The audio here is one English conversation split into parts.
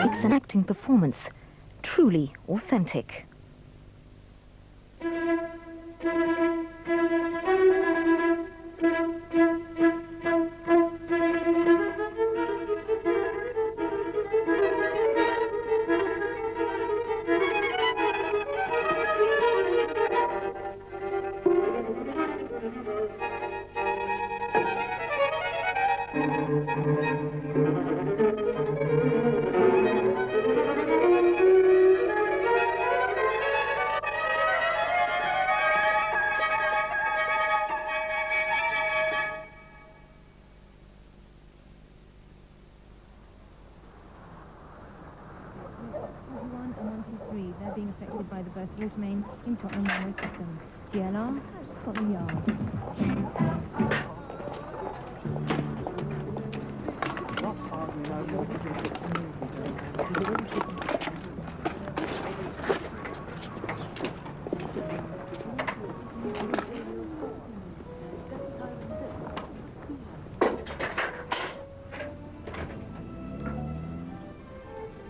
It's an acting performance, truly authentic. They're being affected by the burst water main in Tottenham Railway System. GLR, Scotland Yard.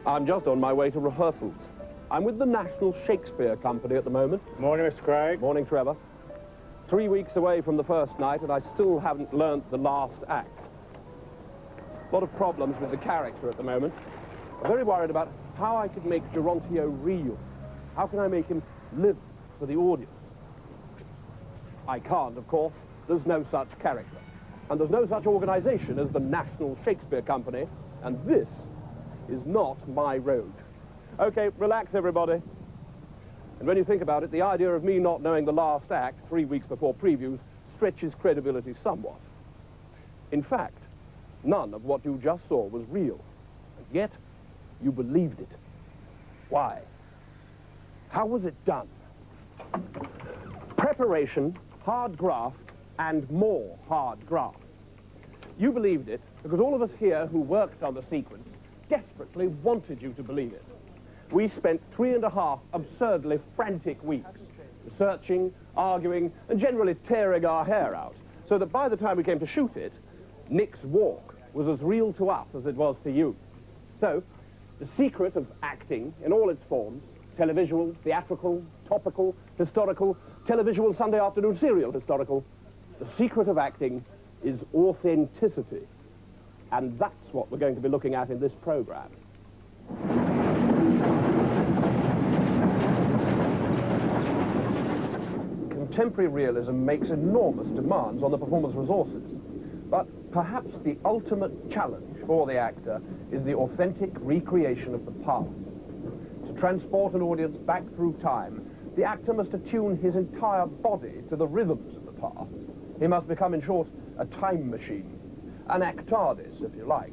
I'm just on my way to rehearsals. I'm with the National Shakespeare Company at the moment. Morning, Mr. Craig. Morning, Trevor. 3 weeks away from the first night, and I still haven't learnt the last act. A lot of problems with the character at the moment. I'm very worried about how I could make Gerontio real. How can I make him live for the audience? I can't, of course. There's no such character. And there's no such organisation as the National Shakespeare Company, and this is not my road. Okay, relax, everybody. And when you think about it, the idea of me not knowing the last act 3 weeks before previews stretches credibility somewhat. In fact, none of what you just saw was real. And yet, you believed it. Why? How was it done? Preparation, hard graft, and more hard graft. You believed it because all of us here who worked on the sequence desperately wanted you to believe it. We spent 3.5 absurdly frantic weeks researching, arguing, and generally tearing our hair out, so that by the time we came to shoot it, Nick's walk was as real to us as it was to you. So, the secret of acting in all its forms, televisual, theatrical, topical, historical, televisual, Sunday afternoon serial historical, the secret of acting is authenticity. And that's what we're going to be looking at in this program. Contemporary realism makes enormous demands on the performer's resources. But perhaps the ultimate challenge for the actor is the authentic recreation of the past. To transport an audience back through time, the actor must attune his entire body to the rhythms of the past. He must become, in short, a time machine. An actardis, if you like.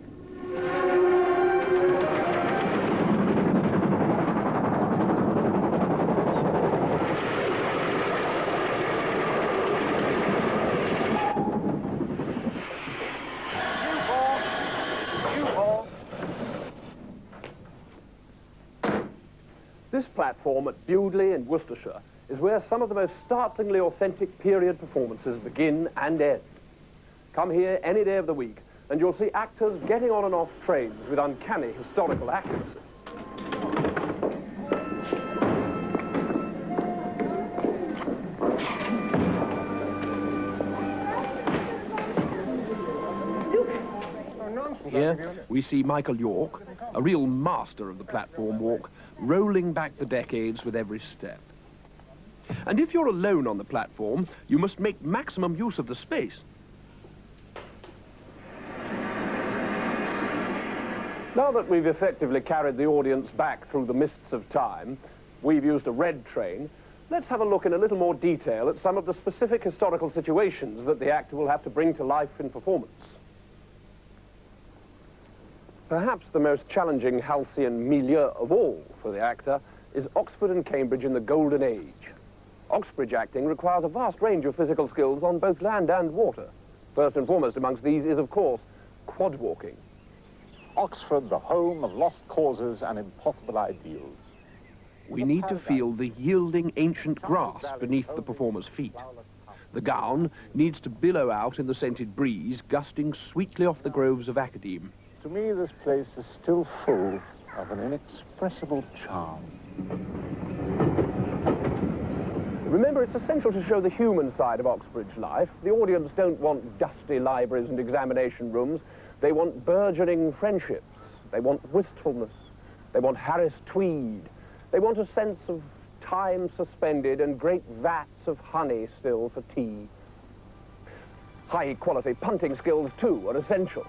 This platform at Bewdley in Worcestershire is where some of the most startlingly authentic period performances begin and end. Come here any day of the week, and you'll see actors getting on and off trains with uncanny historical accuracy. Here we see Michael York, a real master of the platform walk, rolling back the decades with every step. And if you're alone on the platform, you must make maximum use of the space. Now that we've effectively carried the audience back through the mists of time, we've used a red train, let's have a look in a little more detail at some of the specific historical situations that the actor will have to bring to life in performance. Perhaps the most challenging halcyon milieu of all for the actor is Oxford and Cambridge in the Golden Age. Oxbridge acting requires a vast range of physical skills on both land and water. First and foremost amongst these is, of course, quad walking. Oxford, the home of lost causes and impossible ideals. We need to feel the yielding ancient grass beneath the performer's feet. The gown needs to billow out in the scented breeze, gusting sweetly off the groves of academe. To me, this place is still full of an inexpressible charm. Remember, it's essential to show the human side of Oxbridge life. The audience don't want dusty libraries and examination rooms. They want burgeoning friendships. They want wistfulness. They want Harris Tweed. They want a sense of time suspended and great vats of honey still for tea. High-quality punting skills, too, are essential.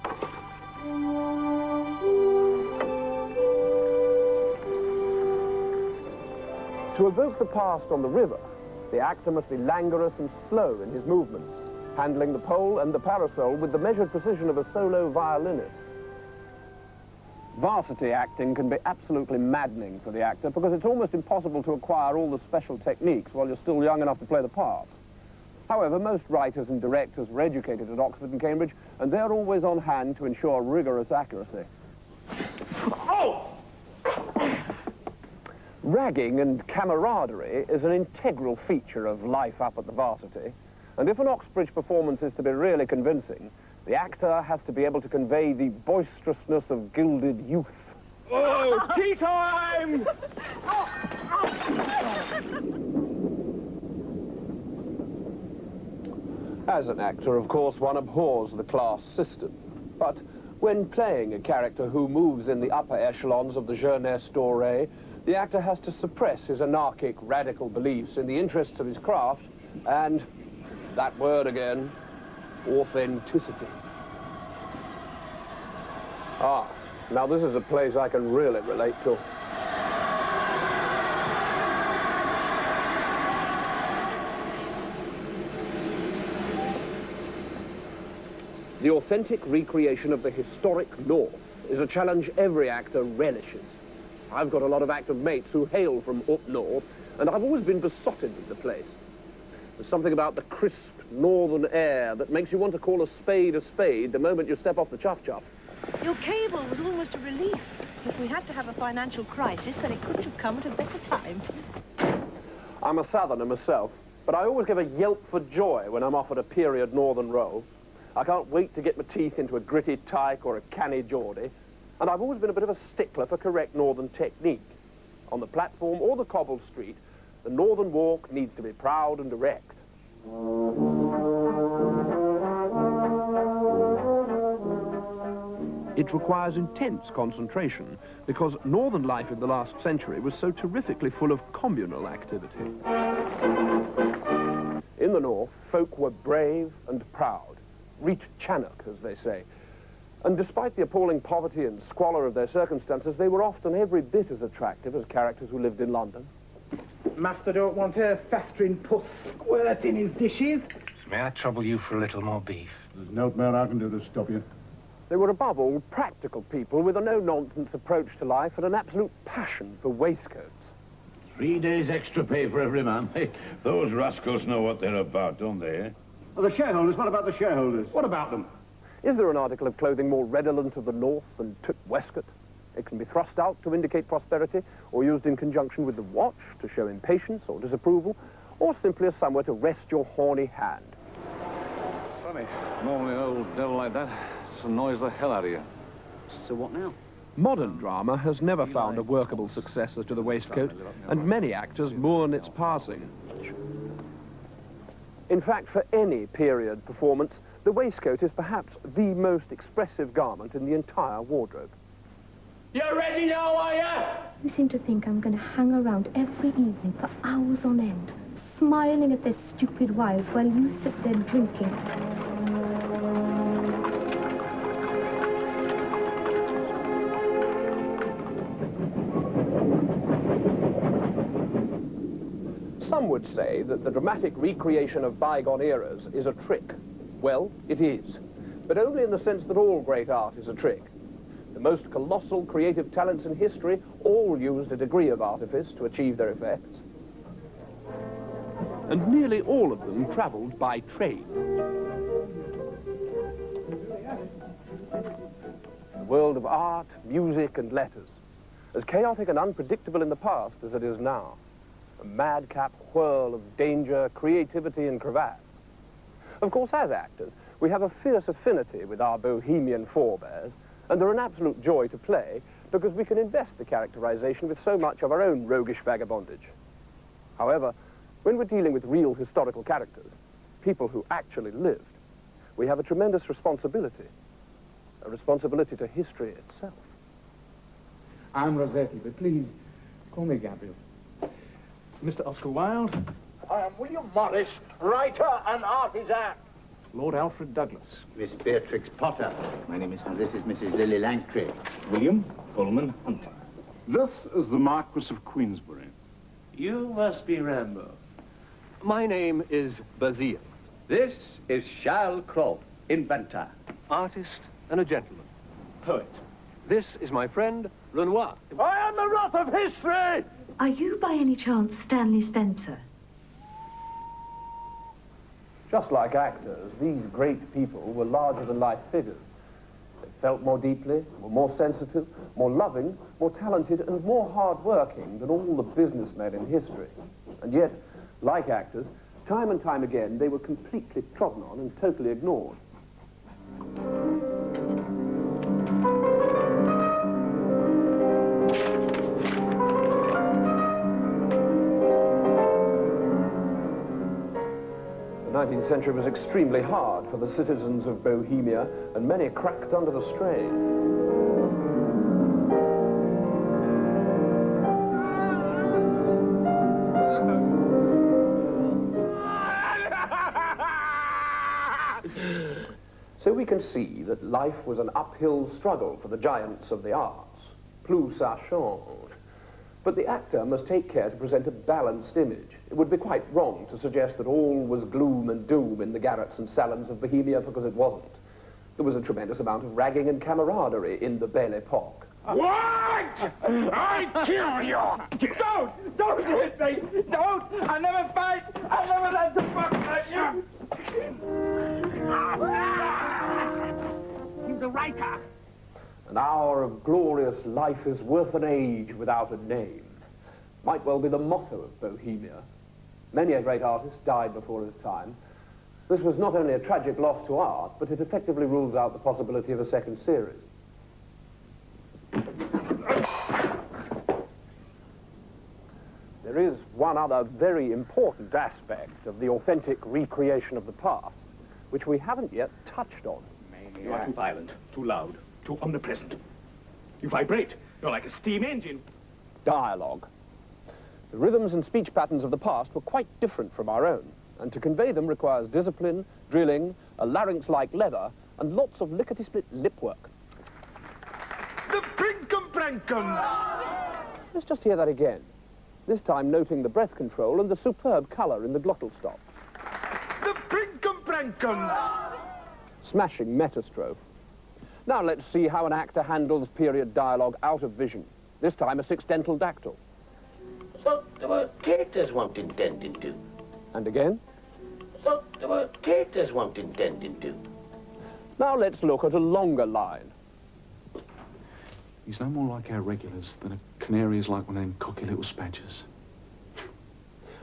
To evoke the past on the river, the actor must be languorous and slow in his movements, handling the pole and the parasol with the measured precision of a solo violinist. Varsity acting can be absolutely maddening for the actor because it's almost impossible to acquire all the special techniques while you're still young enough to play the part. However, most writers and directors were educated at Oxford and Cambridge, and they're always on hand to ensure rigorous accuracy. Oh! Ragging and camaraderie is an integral feature of life up at the Varsity, and if an Oxbridge performance is to be really convincing, the actor has to be able to convey the boisterousness of gilded youth. Oh, tea time! As an actor, of course, one abhors the class system. But when playing a character who moves in the upper echelons of the jeunesse dorée, the actor has to suppress his anarchic, radical beliefs in the interests of his craft and, that word again, authenticity. Ah, now this is a place I can really relate to. The authentic recreation of the historic North is a challenge every actor relishes. I've got a lot of actor mates who hail from up north, and I've always been besotted with the place. There's something about the crisp northern air that makes you want to call a spade the moment you step off the chuff-chuff. Your cable was almost a relief. If we had to have a financial crisis, then it couldn't have come at a better time. I'm a southerner myself, but I always give a yelp for joy when I'm offered a period northern role. I can't wait to get my teeth into a gritty tyke or a canny Geordie, and I've always been a bit of a stickler for correct northern technique. On the platform or the cobbled street, the northern walk needs to be proud and direct. It requires intense concentration because northern life in the last century was so terrifically full of communal activity. In the north, folk were brave and proud. Reach Channock, as they say. And despite the appalling poverty and squalor of their circumstances, they were often every bit as attractive as characters who lived in London. Master don't want a festering puss squirt in his dishes. May I trouble you for a little more beef? There's no more I can do to stop you. They were above all practical people with a no-nonsense approach to life and an absolute passion for waistcoats. 3 days extra pay for every man. Hey, those rascals know what they're about, don't they? Well, the shareholders, what about the shareholders? What about them? Is there an article of clothing more redolent of the north than took waistcoat? It can be thrust out to indicate prosperity, or used in conjunction with the watch to show impatience or disapproval, or simply as somewhere to rest your horny hand. It's funny. Normally an old devil like that just annoys the hell out of you. So what now? Modern drama has never found a workable successor to the waistcoat, and many actors mourn its passing. In fact, for any period performance, the waistcoat is perhaps the most expressive garment in the entire wardrobe. You're ready now, are you? You seem to think I'm going to hang around every evening for hours on end, smiling at their stupid wives while you sit there drinking. Some would say that the dramatic recreation of bygone eras is a trick. Well, it is, but only in the sense that all great art is a trick. The most colossal creative talents in history all used a degree of artifice to achieve their effects. And nearly all of them travelled by train. The world of art, music and letters, as chaotic and unpredictable in the past as it is now. A madcap whirl of danger, creativity and cravats. Of course, as actors, we have a fierce affinity with our Bohemian forebears, and they're an absolute joy to play, because we can invest the characterization with so much of our own roguish vagabondage. However, when we're dealing with real historical characters, people who actually lived, we have a tremendous responsibility, a responsibility to history itself. I'm Rossetti, but please, call me Gabriel. Mr. Oscar Wilde, I am William Morris, writer and artisan. Lord Alfred Douglas. Miss Beatrix Potter. This is Mrs. Lily Langtry. William Pullman Hunt. This is the Marquis of Queensberry. You must be Rambo. My name is Bazille. This is Charles Cros, inventor. Artist and a gentleman. Poet. This is my friend, Renoir. I am the wrath of history! Are you by any chance Stanley Spencer? Just like actors, these great people were larger-than-life figures. They felt more deeply, were more sensitive, more loving, more talented, and more hard-working than all the businessmen in history. And yet, like actors, time and time again, they were completely trodden on and totally ignored. The 19th century was extremely hard for the citizens of Bohemia, and many cracked under the strain. So we can see that life was an uphill struggle for the giants of the arts, plus ça change. But the actor must take care to present a balanced image. It would be quite wrong to suggest that all was gloom and doom in the garrets and salons of Bohemia, because it wasn't. There was a tremendous amount of ragging and camaraderie in the Belle Epoque. What? I kill you! Don't hit me! Don't! I never fight! I never let the fuck at you! He's a writer! An hour of glorious life is worth an age without a name. Might well be the motto of Bohemia. Many a great artist died before his time. This was not only a tragic loss to art, but it effectively rules out the possibility of a second series. There is one other very important aspect of the authentic recreation of the past, which we haven't yet touched on. You are too violent, too loud, too omnipresent. You vibrate. You're like a steam engine. Dialogue. The rhythms and speech patterns of the past were quite different from our own, and to convey them requires discipline, drilling, a larynx like leather, and lots of lickety-split lip work. The prinkum-prankum! Let's just hear that again, this time noting the breath control and the superb colour in the glottal stop. The prinkum-prankum! Smashing metastrophe. Now let's see how an actor handles period dialogue out of vision, this time a sixdental dactyl. So the word caters weren't intended to. And again. So the word caters weren't intended to. Now let's look at a longer line. He's no more like our regulars than a canary is like one of them cocky little spadgers.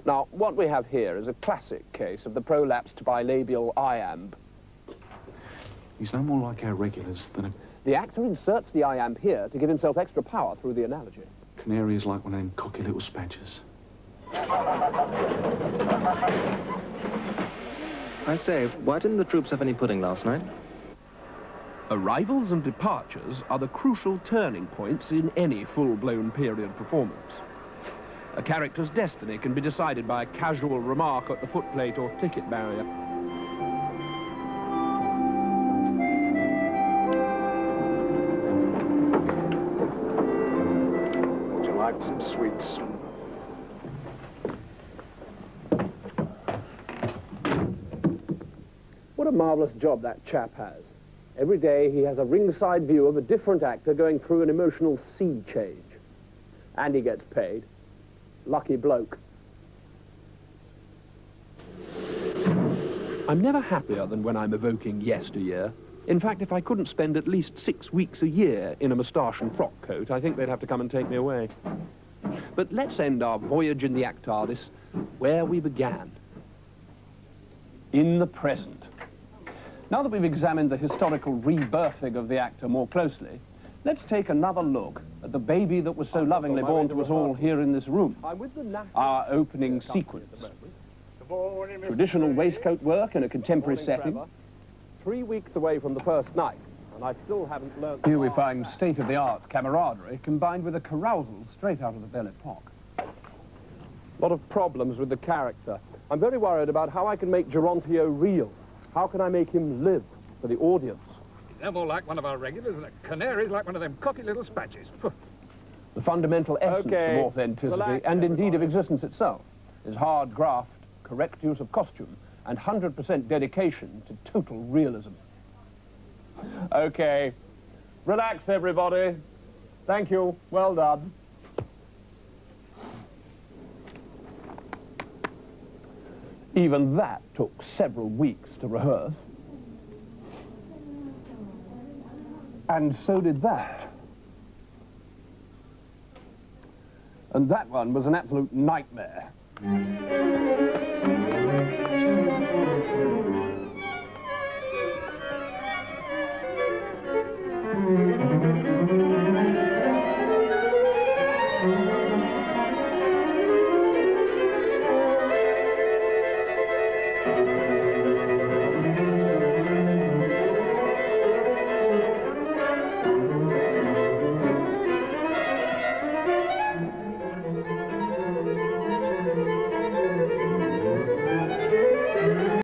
Now, what we have here is a classic case of the prolapsed bilabial iamb. He's no more like our regulars than a... The actor inserts the iamb here to give himself extra power through the analogy. Canary is like one of them cocky little spadgers. I say, why didn't the troops have any pudding last night? Arrivals and departures are the crucial turning points in any full-blown period performance. A character's destiny can be decided by a casual remark at the footplate or ticket barrier. Would you like some sweets? What a marvellous job that chap has. Every day he has a ringside view of a different actor going through an emotional sea change. And he gets paid. Lucky bloke. I'm never happier than when I'm evoking yesteryear. In fact, if I couldn't spend at least 6 weeks a year in a moustache and frock coat, I think they'd have to come and take me away. But let's end our voyage in the Act TARDIS where we began. In the present. Now that we've examined the historical rebirthing of the actor more closely, Let's take another look at the baby that was so lovingly born to us all here in this room. Our opening sequence. Traditional waistcoat work in a contemporary setting. 3 weeks away from the first night, and I still haven't learned... Here we find state-of-the-art camaraderie combined with a carousal straight out of the Belle Epoque. A lot of problems with the character. I'm very worried about how I can make Geroncio real. How can I make him live for the audience? They're more like one of our regulars, and the canary's like one of them cocky little spadges. The fundamental essence of authenticity, and indeed of existence itself, is hard graft, correct use of costume, and 100% dedication to total realism. Okay. Relax, everybody. Thank you. Well done. Even that took several weeks to rehearse. And so did that. And that one was an absolute nightmare.